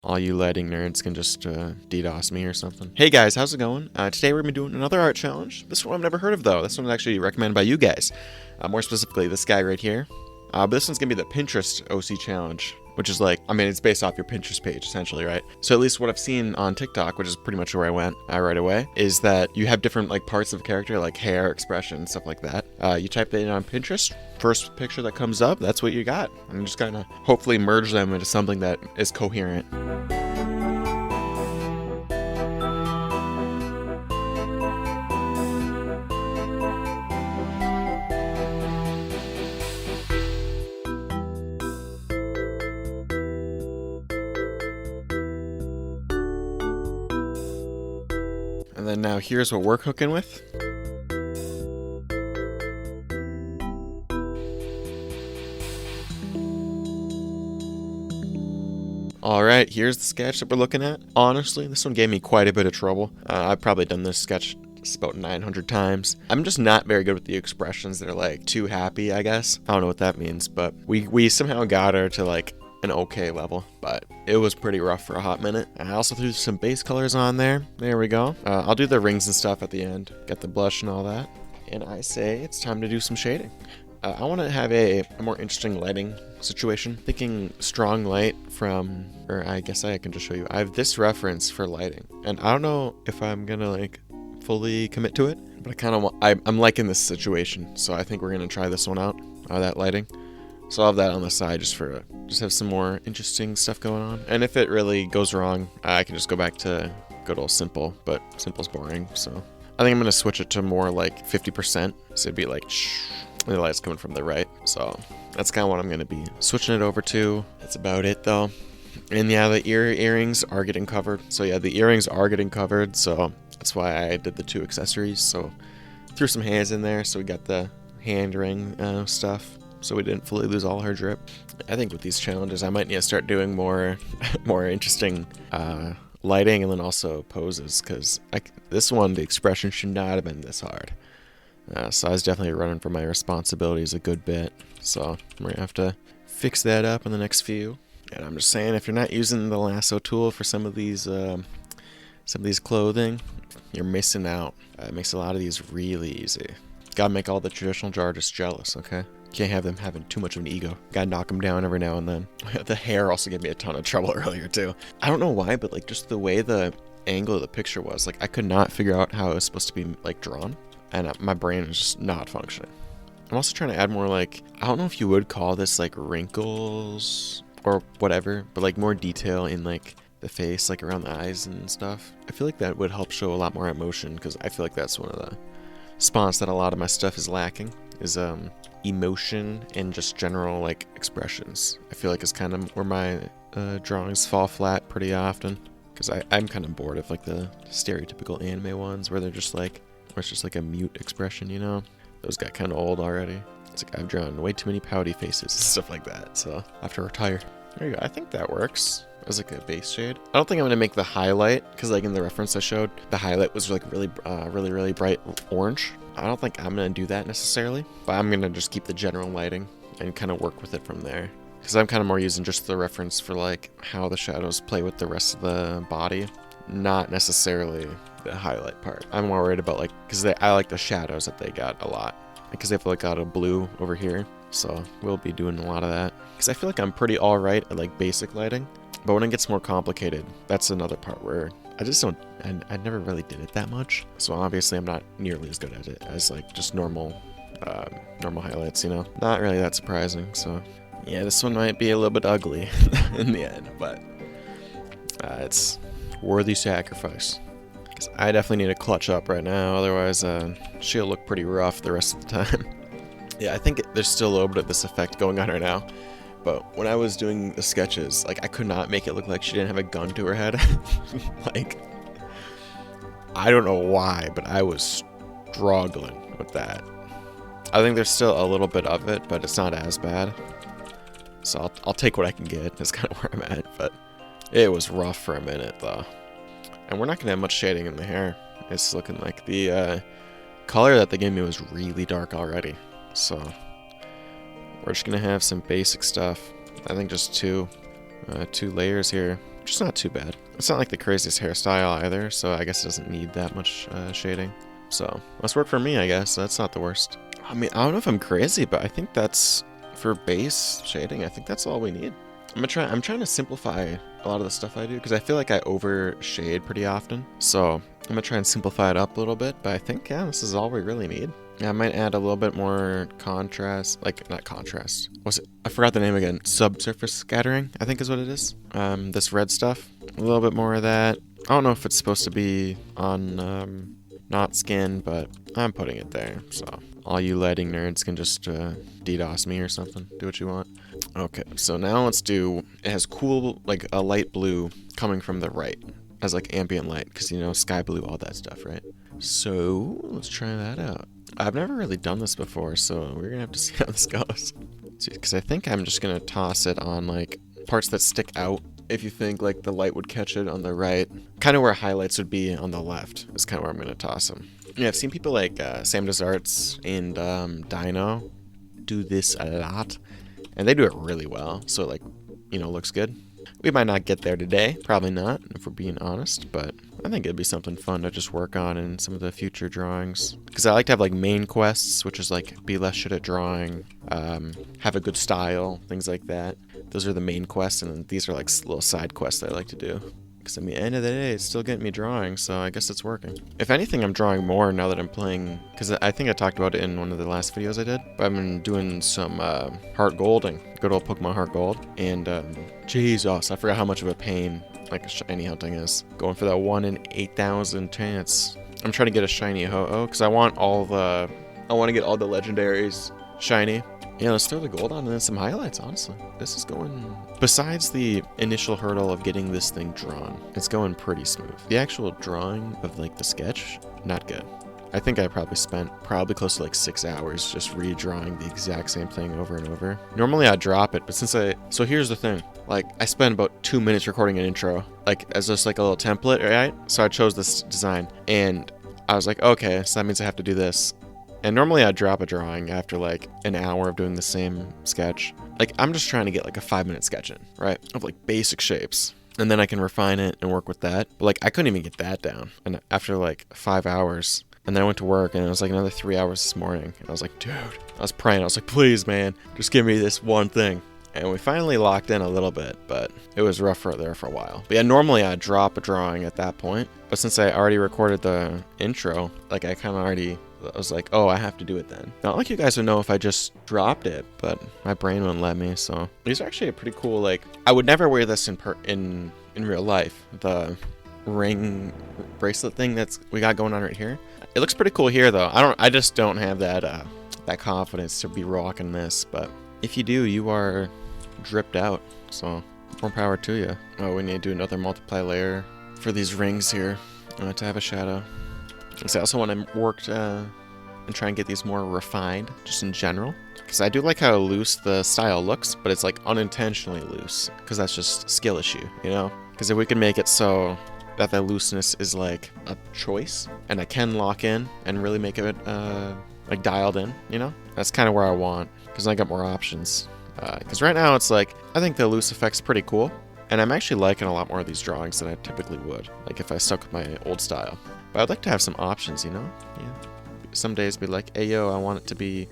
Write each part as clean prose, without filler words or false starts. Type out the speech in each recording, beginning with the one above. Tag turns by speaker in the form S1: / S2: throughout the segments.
S1: All you lighting nerds can just DDoS me or something. Hey guys, how's it going? Today we're going to be doing another art challenge. This one I've never heard of though. This one's actually recommended by you guys. More specifically, this guy right here. But this one's going to be the Pinterest OC challenge, which is like, I mean, it's based off your Pinterest page essentially, right? So at least what I've seen on TikTok, which is pretty much where I went right away, is that you have different like parts of a character, like hair, expression, stuff like that. You type it in on Pinterest, first picture that comes up, that's what you got. I'm just gonna hopefully merge them into something that is coherent. And then now here's what we're cooking with. Alright, here's the sketch that we're looking at. Honestly, this one gave me quite a bit of trouble. I've probably done this sketch about 900 times. I'm just not very good with the expressions that are like too happy, I guess. I don't know what that means, but we somehow got her to like an okay level, but it was pretty rough for a hot minute. I also threw some base colors on there. There we go. I'll do the rings and stuff at the end, get the blush and all that. And I say it's time to do some shading. I want to have a more interesting lighting situation. Thinking strong light from, or I guess I can just show you. I have this reference for lighting, and I don't know if I'm gonna like fully commit to it, but I kind of want. I'm liking this situation, so I think we're gonna try this one out. That lighting. So I'll have that on the side just have some more interesting stuff going on. And if it really goes wrong, I can just go back to good old simple, but simple's boring. So I think I'm gonna switch it to more like 50%. So it'd be like the light's coming from the right. So that's kind of what I'm gonna be switching it over to. That's about it though. And yeah, the earrings are getting covered. So yeah, the earrings are getting covered. So that's why I did the two accessories. So threw some hands in there. So we got the hand ring stuff. So we didn't fully lose all her drip. I think with these challenges, I might need to start doing more interesting lighting and then also poses, because this one, the expression should not have been this hard. So I was definitely running from my responsibilities a good bit. So we're going to have to fix that up in the next few. And I'm just saying, if you're not using the lasso tool for some of these clothing, you're missing out. It makes a lot of these really easy. Gotta make all the traditional artists jealous, okay? Can't have them having too much of an ego. Gotta knock them down every now and then. The hair also gave me a ton of trouble earlier too. I don't know why, but like just the way the angle of the picture was, like I could not figure out how it was supposed to be like drawn, and my brain is just not functioning. I'm also trying to add more like, I don't know if you would call this like wrinkles or whatever, but like more detail in like the face, like around the eyes and stuff. I feel like that would help show a lot more emotion, because I feel like that's one of the spots that a lot of my stuff is lacking, is emotion and just general like expressions. I feel like it's kind of where my drawings fall flat pretty often, because I'm kind of bored of like the stereotypical anime ones where they're just like, where it's just like a mute expression, you know? Those got kind of old already. It's like I've drawn way too many pouty faces and stuff like that, so I have to retire. There you go. I think that works as like a base shade. I don't think I'm gonna make the highlight, because like in the reference I showed, the highlight was like really bright orange. I don't think I'm gonna do that necessarily, but I'm gonna just keep the general lighting and kind of work with it from there, because I'm kind of more using just the reference for like how the shadows play with the rest of the body, not necessarily the highlight part. I'm more worried about like, because I like the shadows that they got a lot, because they've like got a blue over here, so we'll be doing a lot of that, because I feel like I'm pretty alright at like basic lighting, but when it gets more complicated, that's another part where I just don't, I never really did it that much, so obviously I'm not nearly as good at it as like just normal highlights, you know? Not really that surprising, so yeah, this one might be a little bit ugly in the end, but it's worthy sacrifice, because I definitely need to clutch up right now, otherwise she'll look pretty rough the rest of the time. Yeah, I think there's still a little bit of this effect going on right now. But when I was doing the sketches, like I could not make it look like she didn't have a gun to her head. Like, I don't know why, but I was struggling with that. I think there's still a little bit of it, but it's not as bad. So I'll take what I can get. That's kind of where I'm at, but it was rough for a minute though. And we're not gonna have much shading in the hair. It's looking like the color that they gave me was really dark already. So we're just gonna have some basic stuff. I think just two layers here. which is not too bad. It's not like the craziest hairstyle either, so I guess it doesn't need that much shading. So must work for me, I guess. That's not the worst. I mean, I don't know if I'm crazy, but I think that's, for base shading, I think that's all we need. I'm trying to simplify a lot of the stuff I do, because I feel like I overshade pretty often. So I'm gonna try and simplify it up a little bit, but I think, yeah, this is all we really need. Yeah, I might add a little bit more contrast, like, not contrast. What's it? I forgot the name again. Subsurface scattering, I think is what it is. This red stuff, a little bit more of that. I don't know if it's supposed to be on, not skin, but I'm putting it there, so all you lighting nerds can just DDoS me or something. Do what you want. Okay, so now let's do, it has cool, like a light blue coming from the right as like ambient light, because you know, sky blue, all that stuff, right? So let's try that out. I've never really done this before, so we're gonna have to see how this goes. Because I think I'm just gonna toss it on like parts that stick out. If you think like the light would catch it on the right, kind of where highlights would be on the left is kind of where I'm gonna toss them. Yeah, I've seen people like Sam Does Arts and Dino do this a lot, and they do it really well. So like, you know, looks good. We might not get there today, probably not, if we're being honest, but I think it'd be something fun to just work on in some of the future drawings. Because I like to have like main quests, which is like be less shit at drawing, have a good style, things like that. Those are the main quests, and then these are like little side quests that I like to do. Because I mean, at the end of the day, it's still getting me drawing, so I guess it's working. If anything, I'm drawing more now that I'm playing, because I think I talked about it in one of the last videos I did, but I've been doing some heart golding, good old Pokemon heart gold, and Jesus, I forgot how much of a pain like shiny hunting is. Going for that 1 in 8,000 chance. I'm trying to get a shiny Ho-Oh, because I want to get all the legendaries shiny. Yeah, let's throw the gold on and then some highlights, honestly. This is going... Besides the initial hurdle of getting this thing drawn, it's going pretty smooth. The actual drawing of, like, the sketch, not good. I think I probably spent close to, like, 6 hours just redrawing the exact same thing over and over. Normally I'd drop it, but So here's the thing. Like, I spent about 2 minutes recording an intro, like, as just, like, a little template, right? So I chose this design, and I was like, okay, so that means I have to do this. And normally I'd drop a drawing after like an hour of doing the same sketch. Like, I'm just trying to get like a 5-minute sketch in, right? Of like basic shapes. And then I can refine it and work with that. But like, I couldn't even get that down. And after like 5 hours, and then I went to work, and it was like another 3 hours this morning. And I was like, dude, I was praying. I was like, please, man, just give me this one thing. And we finally locked in a little bit, but it was rough there for a while. But yeah, normally I'd drop a drawing at that point. But since I already recorded the intro, like I was like, oh, I have to do it then. Not like you guys would know if I just dropped it, but my brain wouldn't let me, so. These are actually a pretty cool, like, I would never wear this in real life. The ring bracelet thing we got going on right here. It looks pretty cool here, though. I just don't have that confidence to be rocking this, but if you do, you are dripped out, so more power to you. Oh, we need to do another multiply layer for these rings here to have a shadow. So I also want to work and try and get these more refined, just in general. Because I do like how loose the style looks, but it's like unintentionally loose. Because that's just skill issue, you know? Because if we can make it so that the looseness is like a choice, and I can lock in and really make it like dialed in, you know? That's kind of where I want, because I got more options. Because right now it's like, I think the loose effect's pretty cool. And I'm actually liking a lot more of these drawings than I typically would, like if I stuck with my old style. But I'd like to have some options, you know? Yeah. Some days be like, hey, yo, I want it to be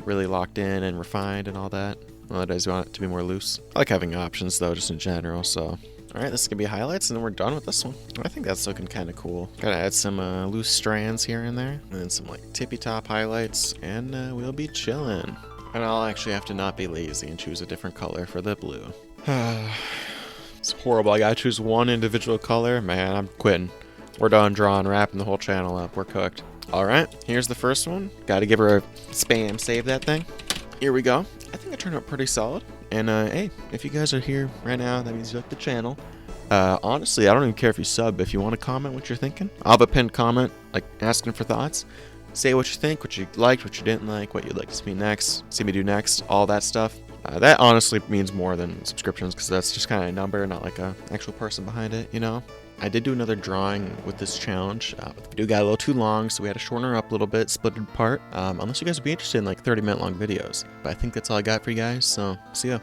S1: really locked in and refined and all that. Other days I want it to be more loose. I like having options, though, just in general, so. Alright, this is going to be highlights, and then we're done with this one. I think that's looking kind of cool. Gotta add some loose strands here and there, and then some, like, tippy-top highlights, and we'll be chilling. And I'll actually have to not be lazy and choose a different color for the blue. It's horrible. I gotta choose one individual color. Man, I'm quitting. We're done drawing, wrapping the whole channel up. We're cooked. Alright, here's the first one. Gotta give her a spam save that thing. Here we go. I think it turned out pretty solid. And hey, if you guys are here right now, that means you like the channel. Honestly, I don't even care if you sub. If you want to comment what you're thinking, I'll have a pinned comment, like asking for thoughts. Say what you think, what you liked, what you didn't like, what you'd like to see me do next, all that stuff. That honestly means more than subscriptions, because that's just kind of a number, not like an actual person behind it, you know? I did do another drawing with this challenge. The video got a little too long, so we had to shorten her up a little bit, split it apart. Unless you guys would be interested in like 30-minute long videos. But I think that's all I got for you guys, so see ya.